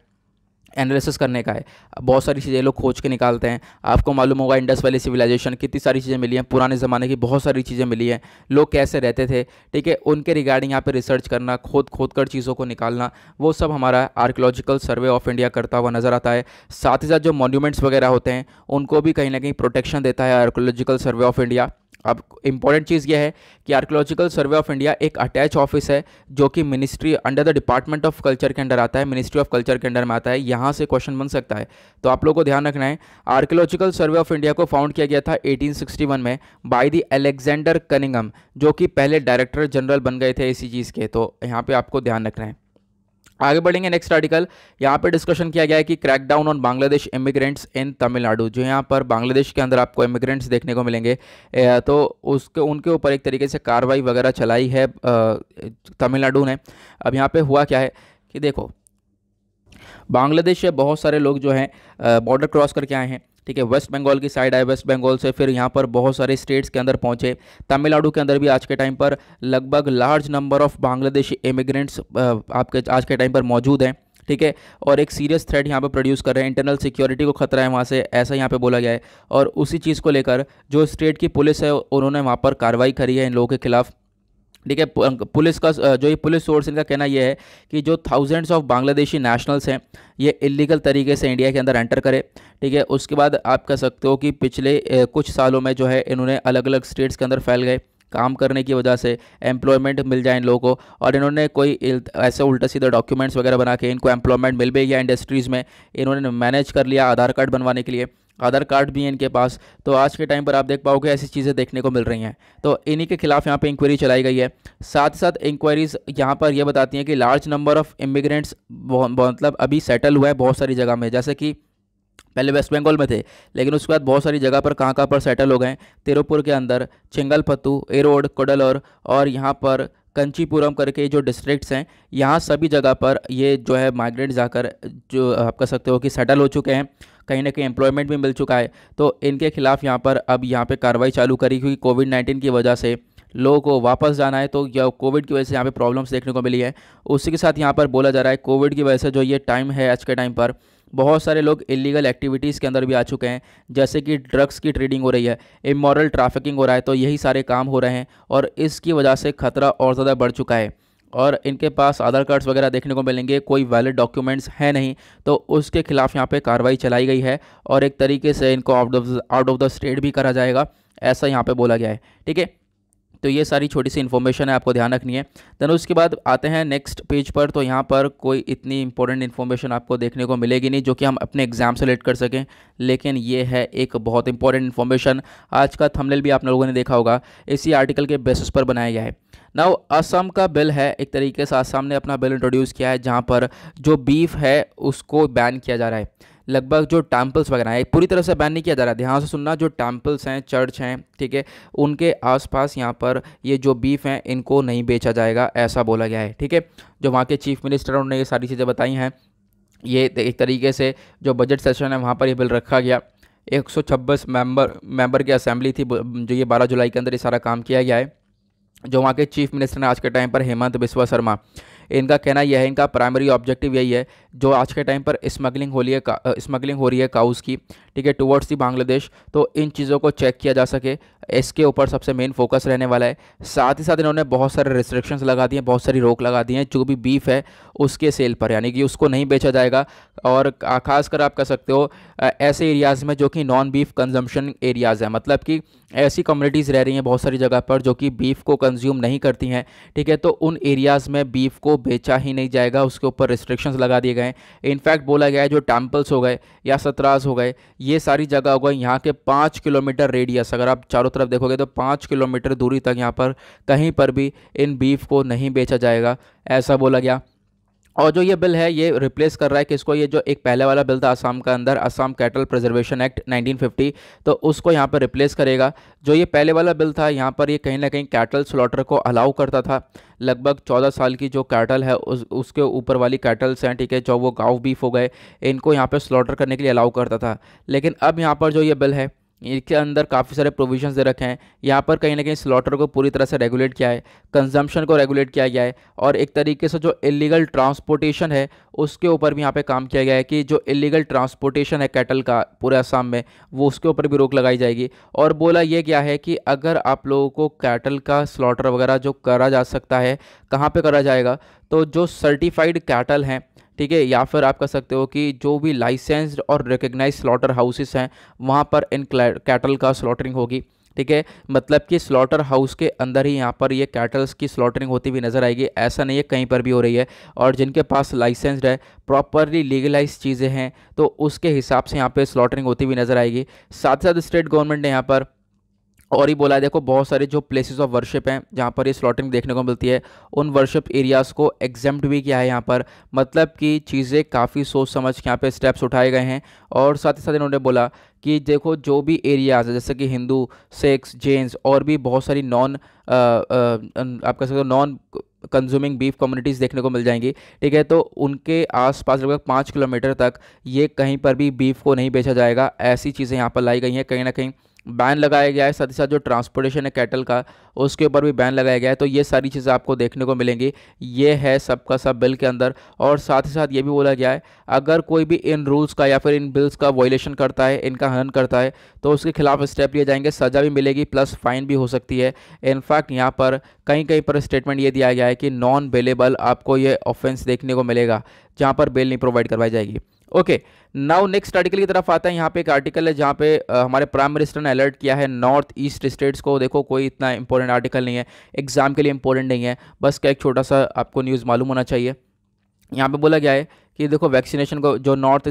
एनालिसिस करने का है। बहुत सारी चीज़ें लोग खोज के निकालते हैं। आपको मालूम होगा इंडस वैली सिविलाइजेशन कितनी सारी चीज़ें मिली हैं, पुराने ज़माने की बहुत सारी चीज़ें मिली हैं, लोग कैसे रहते थे, ठीक है, उनके रिगार्डिंग यहाँ पे रिसर्च करना, खोद कर चीज़ों को निकालना, वो सब हमारा आर्कियोलॉजिकल सर्वे ऑफ इंडिया करता हुआ नज़र आता है। साथ ही साथ जो मॉन्यूमेंट्स वगैरह होते हैं उनको भी कहीं ना कहीं प्रोटेक्शन देता है आर्कियोलॉजिकल सर्वे ऑफ इंडिया। अब इंपॉर्टेंट चीज़ यह है कि आर्कियोलॉजिकल सर्वे ऑफ इंडिया एक अटैच ऑफिस है जो कि ministry under the department of culture के अंडर आता है, मिनिस्ट्री ऑफ कल्चर के अंडर में आता है। यहाँ से क्वेश्चन बन सकता है, तो आप लोगों को ध्यान रखना है। आर्कियोलॉजिकल सर्वे ऑफ इंडिया को फाउंड किया गया था 1861 में बाय द अलेक्जेंडर कनिंघम, जो कि पहले डायरेक्टर जनरल बन गए थे इसी चीज़ के। तो यहाँ पे आपको ध्यान रखना है। आगे बढ़ेंगे नेक्स्ट आर्टिकल। यहाँ पे डिस्कशन किया गया है कि क्रैकडाउन ऑन बांग्लादेश इमिग्रेंट्स इन तमिलनाडु, जो यहाँ पर बांग्लादेश के अंदर आपको इमिग्रेंट्स देखने को मिलेंगे, तो उसके उनके ऊपर एक तरीके से कार्रवाई वगैरह चलाई है तमिलनाडु ने। अब यहाँ पे हुआ क्या है कि देखो, बांग्लादेश से बहुत सारे लोग जो हैं बॉर्डर क्रॉस करके आए हैं, ठीक है, वेस्ट बंगाल की साइड आए, वेस्ट बंगाल से फिर यहाँ पर बहुत सारे स्टेट्स के अंदर पहुँचे। तमिलनाडु के अंदर भी आज के टाइम पर लगभग large number of Bangladeshi immigrants आपके आज के टाइम पर मौजूद हैं, ठीक है, और एक सीरियस थ्रेट यहाँ पर प्रोड्यूस कर रहे हैं, इंटरनल सिक्योरिटी को खतरा है वहाँ से, ऐसा यहाँ पे बोला गया है। और उसी चीज़ को लेकर जो स्टेट की पुलिस है उन्होंने वहाँ पर कार्रवाई करी है इन लोगों के खिलाफ, ठीक है। पुलिस का जो ये पुलिस सोर्स इनका कहना यह है कि जो थाउजेंड्स ऑफ बांग्लादेशी नेशनल्स हैं ये इलीगल तरीके से इंडिया के अंदर एंटर करे, ठीक है। उसके बाद आप कह सकते हो कि पिछले कुछ सालों में जो है इन्होंने अलग अलग स्टेट्स के अंदर फैल गए, काम करने की वजह से एम्प्लॉयमेंट मिल जाए इन लोगों को, और इन्होंने कोई ऐसे उल्टा सीधा डॉक्यूमेंट्स वगैरह बना के इनको एम्प्लॉयमेंट मिल भी गया इंडस्ट्रीज़ में, इन्होंने मैनेज कर लिया आधार कार्ड बनवाने के लिए, आधार कार्ड भी है इनके पास। तो आज के टाइम पर आप देख पाओगे ऐसी चीज़ें देखने को मिल रही हैं, तो इन्हीं के खिलाफ यहाँ पे इंक्वायरी चलाई गई है। साथ ही साथ इंक्वायरीज यहाँ पर ये बताती हैं कि लार्ज नंबर ऑफ इमिग्रेंट्स मतलब अभी सेटल हुआ है बहुत सारी जगह में, जैसे कि पहले वेस्ट बंगाल में थे, लेकिन उसके बाद बहुत सारी जगह पर कहाँ पर सेटल हो गए। तिरुपुर के अंदर, चिंगलपत्तू, एरोड, कोडलोर और यहाँ पर कंचीपुरम करके जो डिस्ट्रिक्ट्स हैं, यहाँ सभी जगह पर ये जो है माइग्रेंट जाकर जो आप कह सकते हो कि सेटल हो चुके हैं, कहीं ना कहीं एम्प्लॉयमेंट भी मिल चुका है। तो इनके खिलाफ यहाँ पर अब यहाँ पे कार्रवाई चालू करी, क्योंकि कोविड-19 की वजह से लोगों को वापस जाना है, तो या कोविड की वजह से यहाँ पे प्रॉब्लम्स देखने को मिली है। उसी के साथ यहाँ पर बोला जा रहा है कोविड की वजह से जो ये टाइम है आज के टाइम पर बहुत सारे लोग इलीगल एक्टिविटीज़ के अंदर भी आ चुके हैं, जैसे कि ड्रग्स की ट्रेडिंग हो रही है, इमोरल ट्रैफिकिंग हो रहा है, तो यही सारे काम हो रहे हैं और इसकी वजह से खतरा और ज़्यादा बढ़ चुका है। और इनके पास आधार कार्ड्स वगैरह देखने को मिलेंगे, कोई वैलिड डॉक्यूमेंट्स है नहीं, तो उसके खिलाफ यहाँ पे कार्रवाई चलाई गई है और एक तरीके से इनको आउट ऑफ द स्टेट भी करा जाएगा, ऐसा यहाँ पे बोला गया है, ठीक है। तो ये सारी छोटी सी इन्फॉर्मेशन है, आपको ध्यान रखनी है। देन उसके बाद आते हैं नेक्स्ट पेज पर, तो यहाँ पर कोई इतनी इंपॉर्टेंट इन्फॉर्मेशन आपको देखने को मिलेगी नहीं जो कि हम अपने एग्जाम से रिलेट कर सकें, लेकिन ये है एक बहुत इंपॉर्टेंट इन्फॉर्मेशन। आज का थंबनेल भी आप लोगों ने देखा होगा, इसी आर्टिकल के बेसिस पर बनाया गया है। नाउ असम का बिल है, एक तरीके से असम ने अपना बिल इंट्रोड्यूस किया है जहाँ पर जो बीफ है उसको बैन किया जा रहा है। लगभग जो टेम्पल्स वगैरह हैं, पूरी तरह से बैन नहीं किया जा रहा है, ध्यान से सुनना, जो टेम्पल्स हैं, चर्च हैं, ठीक है, उनके आसपास यहाँ पर ये जो बीफ हैं इनको नहीं बेचा जाएगा, ऐसा बोला गया है, ठीक है। जो वहाँ के चीफ मिनिस्टर उन्होंने ये सारी चीज़ें बताई हैं। ये एक तरीके से जो बजट सेशन है वहाँ पर ये बिल रखा गया, 126 मेंबर की असेंबली थी, जो ये 12 जुलाई के अंदर ये सारा काम किया गया है। जो वहाँ के चीफ मिनिस्टर हैं आज के टाइम पर हेमंत बिस्वा शर्मा, इनका कहना यह है, इनका प्राइमरी ऑब्जेक्टिव यही है, जो आज के टाइम पर स्मगलिंग हो रही है काउस की, ठीक है, टुवर्ड्स दी बांग्लादेश, तो इन चीज़ों को चेक किया जा सके, इसके ऊपर सबसे मेन फोकस रहने वाला है। साथ ही साथ इन्होंने बहुत सारे रिस्ट्रिक्शंस लगा दिए हैं, बहुत सारी रोक लगा दी हैं जो भी बीफ है उसके सेल पर, यानी कि उसको नहीं बेचा जाएगा। और खासकर आप कह सकते हो ऐसे एरियाज़ में जो कि नॉन बीफ कंजम्पशन एरियाज़ हैं, मतलब कि ऐसी कम्युनिटीज़ रह रही हैं बहुत सारी जगह पर जो कि बीफ को कंज्यूम नहीं करती हैं, ठीक है, तो उन एरियाज़ में बीफ को बेचा ही नहीं जाएगा, उसके ऊपर रिस्ट्रिक्शंस लगा दिए गए हैं। इनफैक्ट बोला गया है जो टेम्पल्स हो गए या सतराज हो गए, ये सारी जगह हो गई यहाँ के 5 किलोमीटर रेडियस, अगर आप चारों तरफ देखोगे तो 5 किलोमीटर दूरी तक यहाँ पर कहीं पर भी इन बीफ को नहीं बेचा जाएगा, ऐसा बोला गया। और जो ये बिल है ये रिप्लेस कर रहा है किसको, ये जो एक पहले वाला बिल था असम का अंदर, असम कैटल प्रिजर्वेशन एक्ट 1950, तो उसको यहाँ पर रिप्लेस करेगा। जो ये पहले वाला बिल था यहाँ पर ये कहीं ना कहीं कैटल स्लॉटर को अलाउ करता था, लगभग 14 साल की जो कैटल है उसके ऊपर वाली कैटल्स हैं, ठीक है, जो वो गाँव बीफ हो गए, इनको यहाँ पर स्लॉटर करने के लिए अलाउ करता था। लेकिन अब यहाँ पर जो ये बिल है इसके अंदर काफ़ी सारे प्रोविजंस दे रखे हैं। यहाँ पर कहीं ना कहीं स्लॉटर को पूरी तरह से रेगुलेट किया है, कंजम्पशन को रेगुलेट किया गया है, और एक तरीके से जो इलीगल ट्रांसपोर्टेशन है उसके ऊपर भी यहाँ पे काम किया गया है कि जो इलीगल ट्रांसपोर्टेशन है कैटल का पूरे असम में, वो उसके ऊपर भी रोक लगाई जाएगी। और बोला ये क्या है कि अगर आप लोगों को कैटल का स्लॉटर वगैरह जो करा जा सकता है, कहाँ पे करा जाएगा, तो जो सर्टिफाइड कैटल हैं, ठीक है, या फिर आप कह सकते हो कि जो भी लाइसेंस्ड और रिकग्नाइज स्लॉटर हाउसेस हैं वहाँ पर इन कैटल का स्लॉटरिंग होगी। ठीक है, मतलब कि स्लॉटर हाउस के अंदर ही यहाँ पर ये कैटल्स की स्लॉटरिंग होती हुई नज़र आएगी, ऐसा नहीं है कहीं पर भी हो रही है। और जिनके पास लाइसेंस्ड है, प्रॉपरली लीगलाइज चीज़ें हैं, तो उसके हिसाब से यहाँ पे स्लॉटरिंग होती हुई नज़र आएगी। साथ साथ स्टेट गवर्नमेंट ने यहाँ पर और ही बोला है, देखो बहुत सारे जो प्लेसेस ऑफ वर्शिप हैं जहाँ पर ये स्लॉटिंग देखने को मिलती है, उन वर्शिप एरियाज़ को एग्जेम्प्ट भी किया है यहाँ पर। मतलब कि चीज़ें काफ़ी सोच समझ के यहाँ पे स्टेप्स उठाए गए हैं। और साथ ही साथ इन्होंने बोला कि देखो जो भी एरियाज़ है जैसे कि हिंदू, सिख्स, जैन्स और भी बहुत सारी नॉन आप कह सकते हो नॉन कंज्यूमिंग बीफ कम्युनिटीज़ देखने को मिल जाएंगी। ठीक है, तो उनके आसपास लगभग 5 किलोमीटर तक ये कहीं पर भी बीफ को नहीं बेचा जाएगा, ऐसी चीज़ें यहाँ पर लाई गई हैं। कहीं ना कहीं बैन लगाया गया है, साथ ही साथ जो ट्रांसपोर्टेशन है कैटल का उसके ऊपर भी बैन लगाया गया है। तो ये सारी चीज़ें आपको देखने को मिलेंगी, ये है सबका सब बिल के अंदर। और साथ ही साथ ये भी बोला गया है अगर कोई भी इन रूल्स का या फिर इन बिल्स का वायलेशन करता है, इनका हनन करता है, तो उसके खिलाफ स्टेप लिए जाएंगे, सज़ा भी मिलेगी प्लस फाइन भी हो सकती है। इनफैक्ट यहाँ पर कहीं कहीं पर स्टेटमेंट ये दिया गया है कि नॉन बेलेबल आपको ये ऑफेंस देखने को मिलेगा जहाँ पर बेल नहीं प्रोवाइड करवाई जाएगी। ओके, नाउ नेक्स्ट आर्टिकल की तरफ आता है। यहाँ पे एक आर्टिकल है जहाँ पे हमारे प्राइम मिनिस्टर ने अलर्ट किया है नॉर्थ ईस्ट स्टेट्स को। देखो कोई इतना इंपॉर्टेंट आर्टिकल नहीं है, एग्जाम के लिए इंपॉर्टेंट नहीं है, बस क्या एक छोटा सा आपको न्यूज़ मालूम होना चाहिए। यहाँ पे बोला गया है कि देखो वैक्सीनेशन को जो नॉर्थ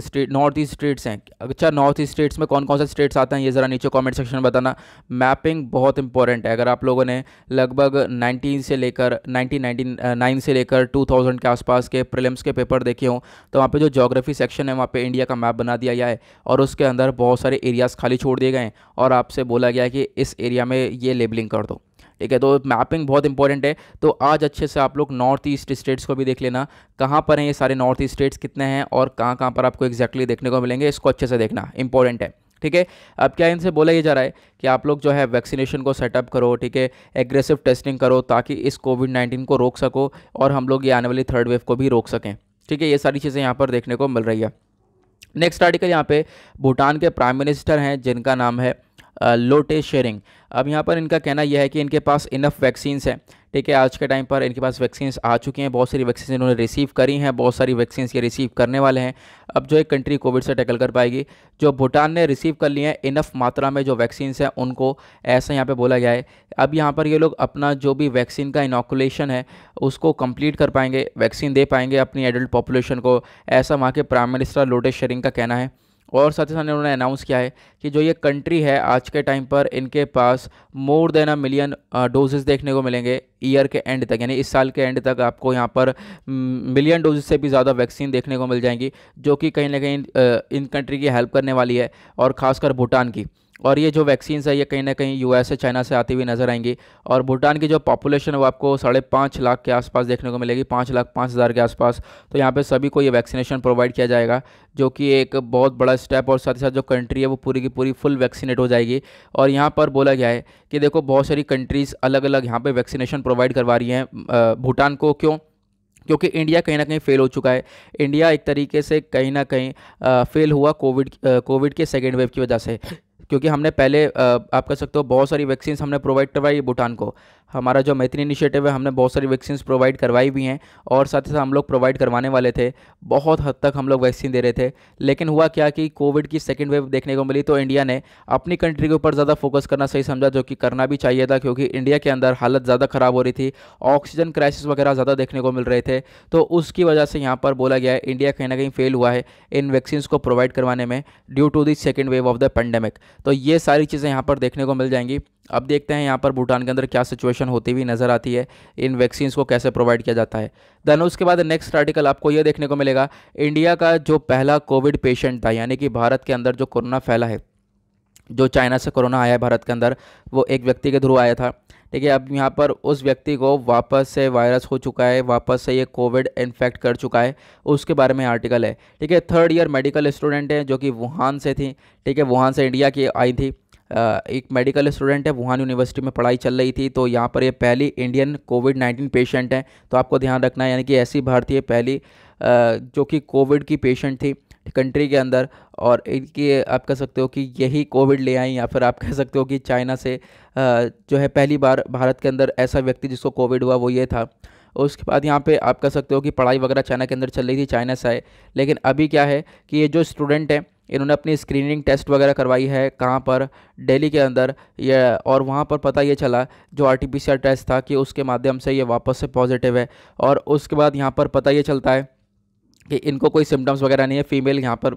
ईस्ट स्टेट्स हैं, अच्छा नॉर्थ ईस्ट स्टेट्स में कौन कौन से स्टेट्स आते हैं ये ज़रा नीचे कमेंट सेक्शन में बताना। मैपिंग बहुत इंपॉर्टेंट है, अगर आप लोगों ने लगभग 1999 से लेकर 2000 के आसपास के प्रीलिम्स के पेपर देखे हों, तो वहाँ पे जो ज्योग्राफी सेक्शन है वहाँ पे इंडिया का मैप बना दिया गया है और उसके अंदर बहुत सारे एरियाज़ खाली छोड़ दिए गए हैं और आपसे बोला गया है कि इस एरिया में ये लेबलिंग कर दो। ठीक है, तो मैपिंग बहुत इंपॉर्टेंट है। तो आज अच्छे से आप लोग नॉर्थ ईस्ट स्टेट्स को भी देख लेना, कहाँ पर हैं ये सारे नॉर्थ ईस्ट स्टेट्स, कितने हैं और कहाँ कहाँ पर आपको एग्जैक्टली देखने को मिलेंगे, इसको अच्छे से देखना इंपॉर्टेंट है। ठीक है, अब क्या इनसे बोला ये जा रहा है कि आप लोग जो है वैक्सीनेशन को सेटअप करो, ठीक है, एग्रेसिव टेस्टिंग करो ताकि इस कोविड-19 को रोक सको और हम लोग ये आने वाली थर्ड वेव को भी रोक सकें। ठीक है, ये सारी चीज़ें यहाँ पर देखने को मिल रही है। नेक्स्ट आर्टिकल यहाँ पे भूटान के प्राइम मिनिस्टर हैं जिनका नाम है लोटे शेरिंग। अब यहाँ पर इनका कहना यह है कि इनके पास इनफ वैक्सीन्स हैं। ठीक है, आज के टाइम पर इनके पास वैक्सीन्स आ चुकी हैं, बहुत सारी वैक्सीन इन्होंने रिसीव करी हैं, बहुत सारी वैक्सीन्स ये रिसीव करने वाले हैं। अब जो एक कंट्री कोविड से टैकल कर पाएगी, जो भूटान ने रिसीव कर लिए हैं इनफ मात्रा में जो वैक्सीन्स हैं उनको, ऐसा यहाँ पे बोला गया है। अब यहाँ पर ये लोग अपना जो भी वैक्सीन का इनॉकुलेशन है उसको कंप्लीट कर पाएंगे, वैक्सीन दे पाएंगे अपनी एडल्ट पॉपुलेशन को, ऐसा वहाँ के प्राइम मिनिस्टर लोटे शेरिंग का कहना है। और साथ ही साथ उन्होंने अनाउंस किया है कि जो ये कंट्री है आज के टाइम पर इनके पास more than a million doses देखने को मिलेंगे ईयर के एंड तक, यानी इस साल के एंड तक आपको यहाँ पर मिलियन डोजेस से भी ज़्यादा वैक्सीन देखने को मिल जाएंगी, जो कि कहीं ना कहीं इन कंट्री की हेल्प करने वाली है और ख़ासकर भूटान की। और ये जो वैक्सीन्स है ये कहीं ना कहीं यूएस से, चाइना से आती हुई नज़र आएंगी। और भूटान की जो पॉपुलेशन है वो आपको 5.5 लाख के आसपास देखने को मिलेगी, 5,05,000 के आसपास। तो यहाँ पे सभी को ये वैक्सीनेशन प्रोवाइड किया जाएगा, जो कि एक बहुत बड़ा स्टेप, और साथ ही साथ जो कंट्री है वो पूरी की पूरी फुल वैक्सीनेट हो जाएगी। और यहाँ पर बोला गया है कि देखो बहुत सारी कंट्रीज़ अलग अलग यहाँ पर वैक्सीनेशन प्रोवाइड करवा रही हैं भूटान को। क्यों? क्योंकि इंडिया कहीं ना कहीं फेल हो चुका है। इंडिया एक तरीके से कहीं ना कहीं फेल हुआ कोविड के सेकेंड वेव की वजह से, क्योंकि हमने पहले आप कह सकते हो बहुत सारी वैक्सीन्स हमने प्रोवाइड करवाई भूटान को। हमारा जो मैत्री इनिशिएटिव है हमने बहुत सारी वैक्सीन्स प्रोवाइड करवाई भी हैं और साथ ही साथ हम लोग प्रोवाइड करवाने वाले थे, बहुत हद तक हम लोग वैक्सीन दे रहे थे। लेकिन हुआ क्या कि कोविड की सेकंड वेव देखने को मिली, तो इंडिया ने अपनी कंट्री के ऊपर ज़्यादा फोकस करना सही समझा, जो कि करना भी चाहिए था, क्योंकि इंडिया के अंदर हालत ज़्यादा ख़राब हो रही थी, ऑक्सीजन क्राइसिस वगैरह ज़्यादा देखने को मिल रहे थे। तो उसकी वजह से यहाँ पर बोला गया है इंडिया कहीं ना कहीं फेल हुआ है इन वैक्सीन को प्रोवाइड करवाने में due to the second wave of the pandemic. तो ये सारी चीज़ें यहाँ पर देखने को मिल जाएंगी। अब देखते हैं यहाँ पर भूटान के अंदर क्या सिचुएशन होती हुई नज़र आती है, इन वैक्सीन्स को कैसे प्रोवाइड किया जाता है। देन उसके बाद नेक्स्ट आर्टिकल आपको ये देखने को मिलेगा, इंडिया का जो पहला कोविड पेशेंट था, यानी कि भारत के अंदर जो कोरोना फैला है, जो चाइना से कोरोना आया है भारत के अंदर, वो एक व्यक्ति के थ्रू आया था। ठीक है, अब यहाँ पर उस व्यक्ति को वापस से वायरस हो चुका है, वापस से ये कोविड इन्फेक्ट कर चुका है, उसके बारे में आर्टिकल है। ठीक है, 3rd ईयर मेडिकल स्टूडेंट है जो कि वुहान से थी। ठीक है, वुहान से इंडिया की आई थी, एक मेडिकल स्टूडेंट है, वुहान यूनिवर्सिटी में पढ़ाई चल रही थी। तो यहाँ पर ये पहली इंडियन कोविड-19 पेशेंट है, तो आपको ध्यान रखना है, यानी कि ऐसी भारतीय पहली जो कि कोविड की पेशेंट थी कंट्री के अंदर। और इनकी आप कह सकते हो कि यही कोविड ले आई, या फिर आप कह सकते हो कि चाइना से जो है पहली बार भारत के अंदर ऐसा व्यक्ति जिसको कोविड हुआ वो ये था। उसके बाद यहाँ पे आप कह सकते हो कि पढ़ाई वगैरह चाइना के अंदर चल रही थी, चाइना से आए। लेकिन अभी क्या है कि ये जो स्टूडेंट है इन्होंने अपनी स्क्रीनिंग टेस्ट वगैरह करवाई है, कहाँ पर, दिल्ली के अंदर ये, और वहाँ पर पता ये चला जो RT-PCR टेस्ट था कि उसके माध्यम से ये वापस से पॉजिटिव है। और उसके बाद यहाँ पर पता ये चलता है कि इनको कोई सिम्टम्स वगैरह नहीं है। फीमेल यहाँ पर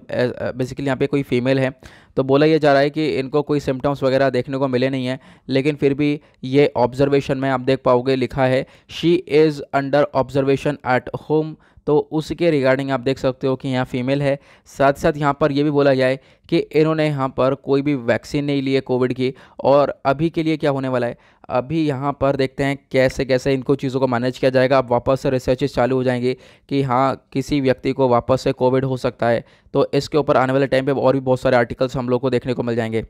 बेसिकली यहाँ पे कोई फीमेल है, तो बोला ये जा रहा है कि इनको कोई सिम्टम्स वगैरह देखने को मिले नहीं है। लेकिन फिर भी ये ऑब्जर्वेशन में आप देख पाओगे लिखा है she is under observation at home, तो उसके रिगार्डिंग आप देख सकते हो कि यहाँ फीमेल है। साथ साथ यहाँ पर यह भी बोला जाए कि इन्होंने यहाँ पर कोई भी वैक्सीन नहीं ली है कोविड की। और अभी के लिए क्या होने वाला है, अभी यहाँ पर देखते हैं कैसे कैसे इनको चीज़ों को मैनेज किया जाएगा। अब वापस से रिसर्चेस चालू हो जाएंगी कि हाँ किसी व्यक्ति को वापस से कोविड हो सकता है, तो इसके ऊपर आने वाले टाइम पे और भी बहुत सारे आर्टिकल्स हम लोग को देखने को मिल जाएंगे।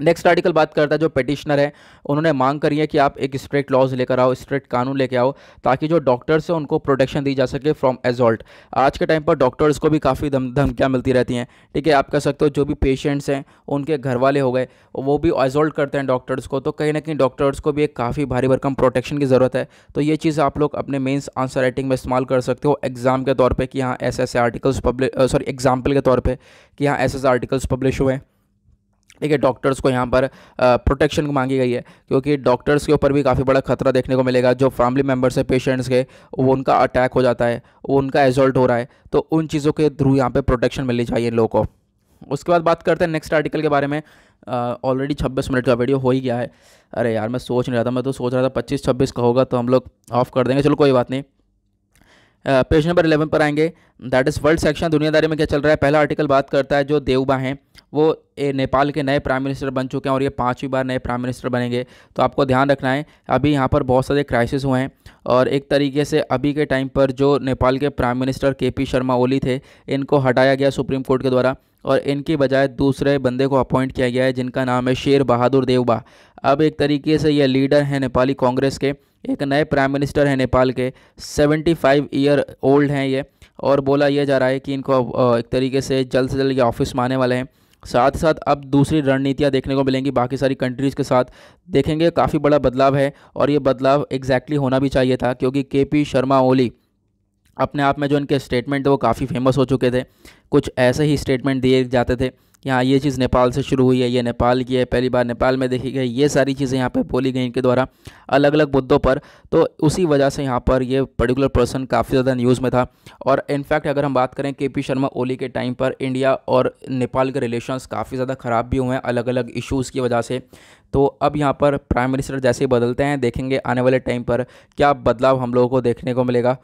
नेक्स्ट आर्टिकल बात करता है जो पिटिशनर है उन्होंने मांग करी है कि आप एक स्ट्रिक्ट लॉज लेकर आओ, स्ट्रिक्ट कानून लेके आओ, ताकि जो डॉक्टर्स हैं उनको प्रोटेक्शन दी जा सके फ्रॉम एजॉल्ट। आज के टाइम पर डॉक्टर्स को भी काफ़ी धमकियाँ मिलती रहती हैं, ठीक है। आप कह सकते हो जो भी पेशेंट्स हैं उनके घर वाले हो गए वो भी एजॉल्ट करते हैं डॉक्टर्स को, तो कहीं ना कहीं डॉक्टर्स को भी एक काफ़ी भारी भरकम प्रोटेक्शन की ज़रूरत है। तो ये चीज़ आप लोग अपने मेंस आंसर राइटिंग में इस्तेमाल कर सकते हो एग्जाम के तौर पर कि हाँ ऐसे ऐसे आर्टिकल्स एग्जाम्पल के तौर पर कि हाँ ऐसे ऐसे आर्टिकल्स पब्लिश हुए हैं, ठीक है। डॉक्टर्स को यहाँ पर प्रोटेक्शन मांगी गई है, क्योंकि डॉक्टर्स के ऊपर भी काफ़ी बड़ा खतरा देखने को मिलेगा। जो फैमिली मेम्बर्स है पेशेंट्स के, वो उनका अटैक हो जाता है, वो उनका एजॉल्ट हो रहा है, तो उन चीज़ों के थ्रू यहाँ पे प्रोटेक्शन मिलनी चाहिए इन लोगों को। उसके बाद बात करते हैं नेक्स्ट आर्टिकल के बारे में। ऑलरेडी 26 मिनट का वीडियो हो ही गया है। अरे यार मैं सोच नहीं रहा था, मैं तो सोच रहा था 25-26 का होगा तो हम लोग ऑफ कर देंगे, चलो कोई बात नहीं। पेज नंबर 11 पर आएंगे, दैट इज़ वर्ल्ड सेक्शन। दुनियादारी में क्या चल रहा है। पहला आर्टिकल बात करता है जो देवबा हैं वो नेपाल के नए प्राइम मिनिस्टर बन चुके हैं और ये 5वीं बार नए प्राइम मिनिस्टर बनेंगे। तो आपको ध्यान रखना है अभी यहाँ पर बहुत सारे क्राइसिस हुए हैं, और एक तरीके से अभी के टाइम पर जो नेपाल के prime minister KP Sharma Oli थे इनको हटाया गया सुप्रीम कोर्ट के द्वारा, और इनकी बजाय दूसरे बंदे को अपॉइंट किया गया है जिनका नाम है शेर बहादुर देवबा। अब एक तरीके से ये लीडर हैं नेपाली कांग्रेस के, एक नए प्राइम मिनिस्टर हैं नेपाल के, 75 ईयर ओल्ड हैं ये, और बोला यह जा रहा है कि इनको एक तरीके से जल्द ये ऑफिस में आने वाले हैं। साथ साथ अब दूसरी रणनीतियाँ देखने को मिलेंगी बाकी सारी कंट्रीज़ के साथ, देखेंगे काफ़ी बड़ा बदलाव है, और ये बदलाव एग्जैक्टली होना भी चाहिए था, क्योंकि KP शर्मा ओली अपने आप में जो इनके स्टेटमेंट थे वो काफ़ी फेमस हो चुके थे। कुछ ऐसे ही स्टेटमेंट दिए जाते थे कि हाँ ये चीज़ नेपाल से शुरू हुई है, ये नेपाल की है, पहली बार नेपाल में देखी गई, ये सारी चीज़ें यहाँ पे बोली गई इनके द्वारा अलग अलग मुद्दों पर। तो उसी वजह से यहाँ पर ये पर्टिकुलर पर्सन काफ़ी ज़्यादा न्यूज़ में था। और इनफैक्ट अगर हम बात करें KP शर्मा ओली के टाइम पर इंडिया और नेपाल के रिलेशंस काफ़ी ज़्यादा ख़राब भी हुए हैं अलग अलग इशूज़ की वजह से। तो अब यहाँ पर प्राइम मिनिस्टर जैसे ही बदलते हैं, देखेंगे आने वाले टाइम पर क्या बदलाव हम लोगों को देखने को मिलेगा।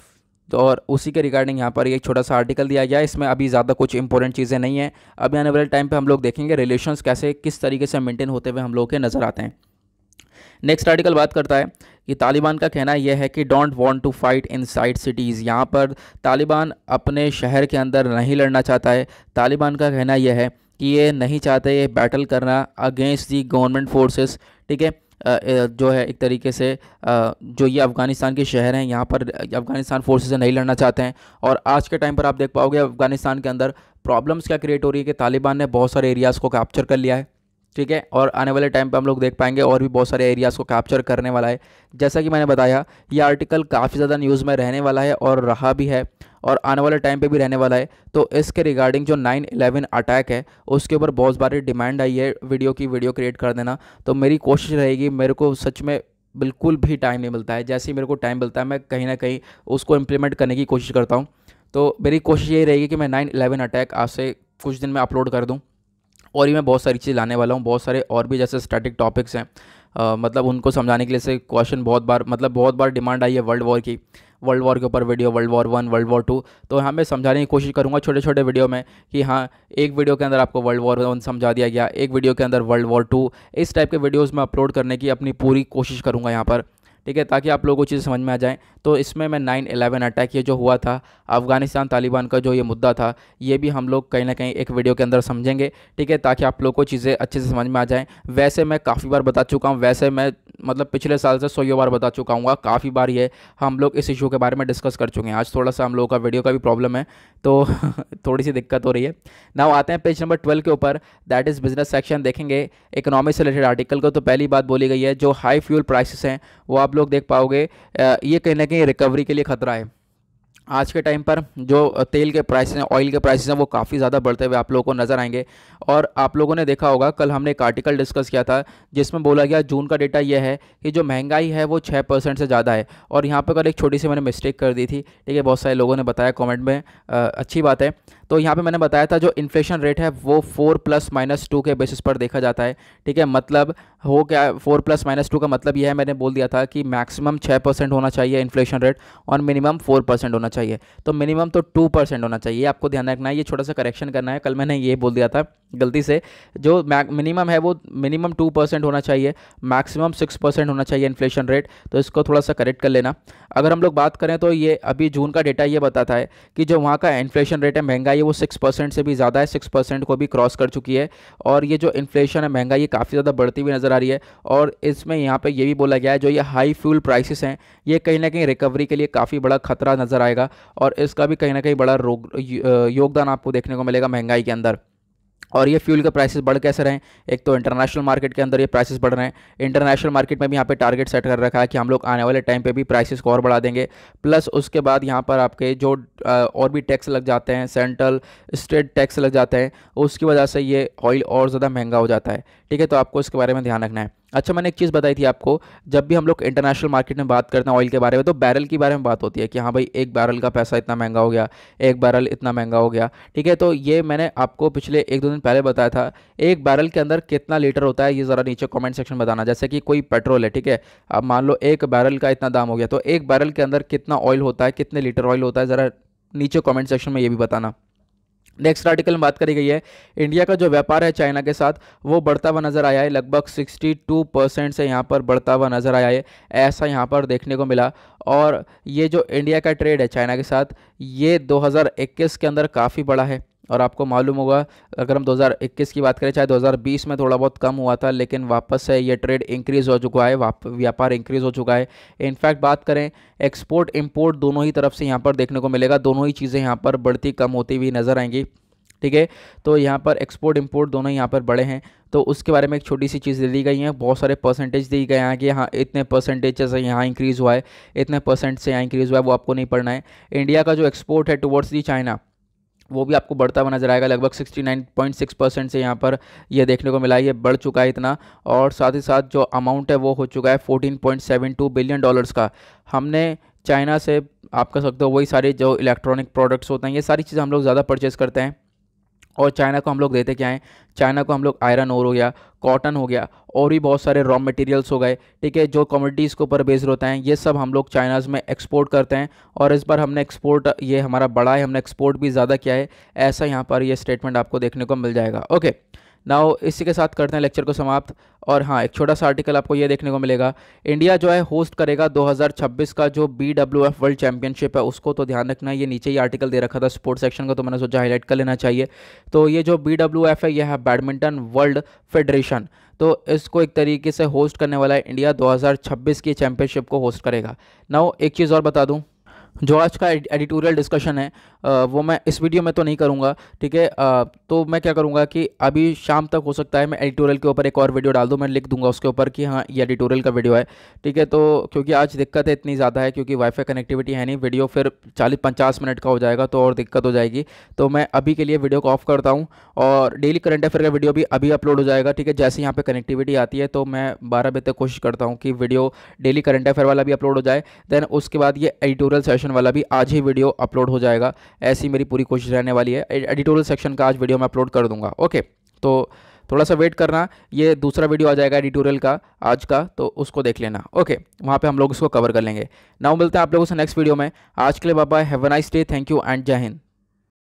तो और उसी के रिगार्डिंग यहाँ पर एक छोटा सा आर्टिकल दिया गया है। इसमें अभी ज़्यादा कुछ इंपॉर्टेंट चीज़ें नहीं हैं, अभी आने वाले टाइम पे हम लोग देखेंगे रिलेशंस कैसे किस तरीके से मेंटेन होते हुए हम लोग के नज़र आते हैं। नेक्स्ट आर्टिकल बात करता है कि तालिबान का कहना यह है कि don't want to fight inside cities. यहाँ पर तालिबान अपने शहर के अंदर नहीं लड़ना चाहता है। तालिबान का कहना यह है कि ये नहीं चाहते ये बैटल करना अगेंस्ट दी गवर्नमेंट फोर्सेस, ठीक है। जो है एक तरीके से जो ये अफ़गानिस्तान के शहर हैं यहाँ पर अफ़गानिस्तान फोर्सेस से नहीं लड़ना चाहते हैं। और आज के टाइम पर आप देख पाओगे अफ़गानिस्तान के अंदर प्रॉब्लम्स क्या क्रिएट हो रही है कि तालिबान ने बहुत सारे एरियाज़ को कैप्चर कर लिया है, ठीक है। और आने वाले टाइम पे हम लोग देख पाएंगे और भी बहुत सारे एरियाज़ को कैप्चर करने वाला है। जैसा कि मैंने बताया ये आर्टिकल काफ़ी ज़्यादा न्यूज़ में रहने वाला है और रहा भी है और आने वाले टाइम पे भी रहने वाला है। तो इसके रिगार्डिंग जो 9/11 अटैक है उसके ऊपर बहुत बारी डिमांड आई है वीडियो क्रिएट कर देना। तो मेरी कोशिश रहेगी, मेरे को सच में बिल्कुल भी टाइम नहीं मिलता है, जैसे ही मेरे को टाइम मिलता है मैं कहीं ना कहीं उसको इम्प्लीमेंट करने की कोशिश करता हूँ। तो मेरी कोशिश यही रहेगी कि मैं 9/11 अटैक आज से कुछ दिन में अपलोड कर दूँ। और ये मैं बहुत सारी चीज़ लाने वाला हूँ, बहुत सारे और भी जैसे स्टैटिक टॉपिक्स हैं, मतलब उनको समझाने के लिए से क्वेश्चन बहुत बार डिमांड आई है वर्ल्ड वॉर के ऊपर video, World War I, World War II। तो यहाँ मैं समझाने की कोशिश करूँगा छोटे छोटे वीडियो में कि हाँ एक वीडियो के अंदर आपको World War I समझा दिया गया, एक वीडियो के अंदर World War II, इस टाइप के वीडियोज़ में अपलोड करने की अपनी पूरी कोशिश करूँगा यहाँ पर, ठीक है, ताकि आप लोगों को चीज़ें समझ में आ जाएँ। तो इसमें मैं 9/11 अटैक ये जो हुआ था, अफ़गानिस्तान तालिबान का जो ये मुद्दा था, ये भी हम लोग कहीं ना कहीं एक वीडियो के अंदर समझेंगे, ठीक है, ताकि आप लोगों को चीज़ें अच्छे से समझ में आ जाएँ। वैसे मैं काफ़ी बार बता चुका हूँ, वैसे मैं मतलब पिछले साल से 100 बार बता चुका हूँ, काफ़ी बार ये हम लोग इस इशू के बारे में डिस्कस कर चुके हैं। आज थोड़ा सा हम लोगों का वीडियो का भी प्रॉब्लम है, तो थोड़ी सी दिक्कत हो रही है। नाउ आते हैं पेज नंबर 12 के ऊपर, दैट इज़ बिजनेस सेक्शन। देखेंगे इकोनॉमी से रिलेटेड आर्टिकल को, तो पहली बात बोली गई है जो हाई फ्यूल प्राइसेस हैं वो आप लोग देख पाओगे, ये कहीं ना कहीं रिकवरी के लिए खतरा है। आज के टाइम पर जो तेल के प्राइस हैं, ऑयल के प्राइसेस हैं, वो काफ़ी ज़्यादा बढ़ते हुए आप लोगों को नज़र आएंगे। और आप लोगों ने देखा होगा, कल हमने एक आर्टिकल डिस्कस किया था जिसमें बोला गया जून का डेटा यह है कि जो महंगाई है वो 6% से ज़्यादा है। और यहाँ पर अगर एक छोटी सी मैंने मिस्टेक कर दी थी, ठीक है, बहुत सारे लोगों ने बताया कमेंट में, अच्छी बात है। तो यहाँ पे मैंने बताया था जो इन्फ्लेशन रेट है वो 4+-2 के बेसिस पर देखा जाता है, ठीक है। मतलब हो क्या, 4+-2 का मतलब यह है, मैंने बोल दिया था कि मैक्सिमम 6% होना चाहिए इन्फ्लेशन रेट और मिनिमम 4% होना चाहिए। तो मिनिमम तो 2% होना चाहिए, आपको ध्यान रखना है, ये छोटा सा करेक्शन करना है। कल मैंने ये बोल दिया था गलती से, जो मिनिमम है वो मिनिमम 2% होना चाहिए, मैक्सिमम 6% होना चाहिए इन्फ्लेशन रेट। तो इसको थोड़ा सा करेक्ट कर लेना। अगर हम लोग बात करें तो ये अभी जून का डेटा ये बताता है कि जो वहाँ का इन्फ्लेशन रेट है, महंगाई है, वो 6% से भी ज़्यादा है, 6% को भी क्रॉस कर चुकी है। और ये जो इन्फ्लेशन है, महंगाई, ये काफ़ी ज़्यादा बढ़ती हुई नज़र आ रही है। और इसमें यहाँ पे ये भी बोला गया है जो ये हाई फ्यूल प्राइसेस हैं, ये कहीं ना कहीं रिकवरी के लिए काफ़ी बड़ा खतरा नज़र आएगा और इसका भी कहीं ना कहीं बड़ा योगदान आपको देखने को मिलेगा महंगाई के अंदर। और ये फ्यूल के प्राइसेस बढ़ कैसे रहे हैं, एक तो इंटरनेशनल मार्केट के अंदर ये प्राइसेस बढ़ रहे हैं, इंटरनेशनल मार्केट में भी यहाँ पे टारगेट सेट कर रखा है कि हम लोग आने वाले टाइम पे भी प्राइसेस को और बढ़ा देंगे। प्लस उसके बाद यहाँ पर आपके जो और भी टैक्स लग जाते हैं, सेंट्रल स्टेट टैक्स लग जाते हैं, उसकी वजह से ये ऑयल और ज़्यादा महंगा हो जाता है, ठीक है। तो आपको इसके बारे में ध्यान रखना है। अच्छा, मैंने एक चीज़ बताई थी आपको, जब भी हम लोग इंटरनेशनल मार्केट में बात करते हैं ऑयल के बारे में, तो बैरल के बारे में बात होती है कि हाँ भाई, एक बैरल का पैसा इतना महंगा हो गया, एक बैरल इतना महंगा हो गया, ठीक है। तो ये मैंने आपको पिछले 1-2 दिन पहले बताया था। एक बैरल के अंदर कितना लीटर होता है, ये ज़रा नीचे कमेंट सेक्शन में बताना। जैसे कि कोई पेट्रोल है, ठीक है, अब मान लो एक बैरल का इतना दाम हो गया, तो एक बैरल के अंदर कितना ऑयल होता है, कितने लीटर ऑयल होता है, ज़रा नीचे कमेंट सेक्शन में ये भी बताना। नेक्स्ट आर्टिकल में बात करी गई है, इंडिया का जो व्यापार है चाइना के साथ वो बढ़ता हुआ नज़र आया है, लगभग 62% से यहाँ पर बढ़ता हुआ नज़र आया है, ऐसा यहाँ पर देखने को मिला। और ये जो इंडिया का ट्रेड है चाइना के साथ, ये 2021 के अंदर काफ़ी बड़ा है। और आपको मालूम होगा, अगर हम 2021 की बात करें, चाहे 2020 में थोड़ा बहुत कम हुआ था, लेकिन वापस से ये ट्रेड इंक्रीज़ हो चुका है, व्यापार इंक्रीज़ हो चुका है। इनफैक्ट बात करें, एक्सपोर्ट इंपोर्ट दोनों ही तरफ से यहाँ पर देखने को मिलेगा, दोनों ही चीज़ें यहाँ पर बढ़ती कम होती हुई नज़र आएंगी, ठीक है। तो यहाँ पर एक्सपोर्ट इंपोर्ट दोनों यहाँ पर बड़े हैं। तो उसके बारे में एक छोटी सी चीज़ दे दी गई है, बहुत सारे परसेंटेज दी गए हैं कि हाँ इतने परसेंटेज से यहाँ इंक्रीज़ हुआ है, इतने परसेंट से यहाँ इंक्रीज़ हुआ है, वो आपको नहीं पढ़ना है। इंडिया का जो एक्सपोर्ट है टुवर्ड्स दी चाइना, वो भी आपको बढ़ता हुआ नजर आएगा, लगभग 69.6% से यहाँ पर ये देखने को मिला है, ये बढ़ चुका है इतना। और साथ ही साथ जो अमाउंट है वो हो चुका है $14.72 बिलियन का। हमने चाइना से, आप कह सकते हो, वही सारे जो इलेक्ट्रॉनिक प्रोडक्ट्स होते हैं, ये सारी चीज़ें हम लोग ज़्यादा परचेज़ करते हैं। और चाइना को हम लोग देते क्या हैं, चाइना को हम लोग आयरन ओर हो गया, कॉटन हो गया, और भी बहुत सारे रॉ मटेरियल्स हो गए, ठीक है, जो कमोडिटीज़ के ऊपर बेस्ड होता है, ये सब हम लोग चाइनाज़ में एक्सपोर्ट करते हैं। और इस बार हमने एक्सपोर्ट, ये हमारा बड़ा है, हमने एक्सपोर्ट भी ज़्यादा किया है, ऐसा यहाँ पर ये स्टेटमेंट आपको देखने को मिल जाएगा। ओके, नाउ इसी के साथ करते हैं लेक्चर को समाप्त। और हाँ, एक छोटा सा आर्टिकल आपको ये देखने को मिलेगा, इंडिया जो है होस्ट करेगा 2026 का जो BWF वर्ल्ड चैंपियनशिप है उसको, तो ध्यान रखना। ये नीचे ही आर्टिकल दे रखा था स्पोर्ट्स सेक्शन का, तो मैंने सोचा हाईलाइट कर लेना चाहिए। तो ये जो BWF है, यह है बैडमिंटन वर्ल्ड फेडरेशन, तो इसको एक तरीके से होस्ट करने वाला है इंडिया, 2026 की चैंपियनशिप को होस्ट करेगा। नाउ एक चीज़ और बता दूँ, जो आज का एडिटोरियल डिस्कशन है वो मैं इस वीडियो में तो नहीं करूँगा, ठीक है। तो मैं क्या करूँगा कि अभी शाम तक हो सकता है मैं एडिटोरियल के ऊपर एक और वीडियो डाल दूँ, मैं लिख दूंगा उसके ऊपर कि हाँ ये एडिटोरियल का वीडियो है, ठीक है। तो क्योंकि आज दिक्कत है इतनी ज़्यादा है, क्योंकि वाईफाई कनेक्टिविटी है नहीं, वीडियो फिर 40-50 मिनट का हो जाएगा तो और दिक्कत हो जाएगी। तो मैं अभी के लिए वीडियो को ऑफ करता हूँ और डेली करंट अफेयर का वीडियो भी अभी अपलोड हो जाएगा, ठीक है। जैसे यहाँ पर कनेक्टिविटी आती है तो मैं 12 बजे तक कोशिश करता हूँ कि वीडियो डेली करंट अफेयर वाला भी अपलोड हो जाए, देन उसके बाद ये एडिटोरियल सेशन वाला भी आज ही वीडियो अपलोड हो जाएगा। ऐसी मेरी पूरी कोशिश रहने वाली है, एडिटोरियल सेक्शन का आज वीडियो मैं अपलोड कर दूंगा। ओके, तो थोड़ा सा वेट करना, ये दूसरा वीडियो आ जाएगा एडिटोरियल का आज का, तो उसको देख लेना। ओके, वहाँ पे हम लोग इसको कवर कर लेंगे। नाउ मिलते हैं आप लोगों से नेक्स्ट वीडियो में। आज के लिए bye bye, have a nice day, thank you and Jai Hind.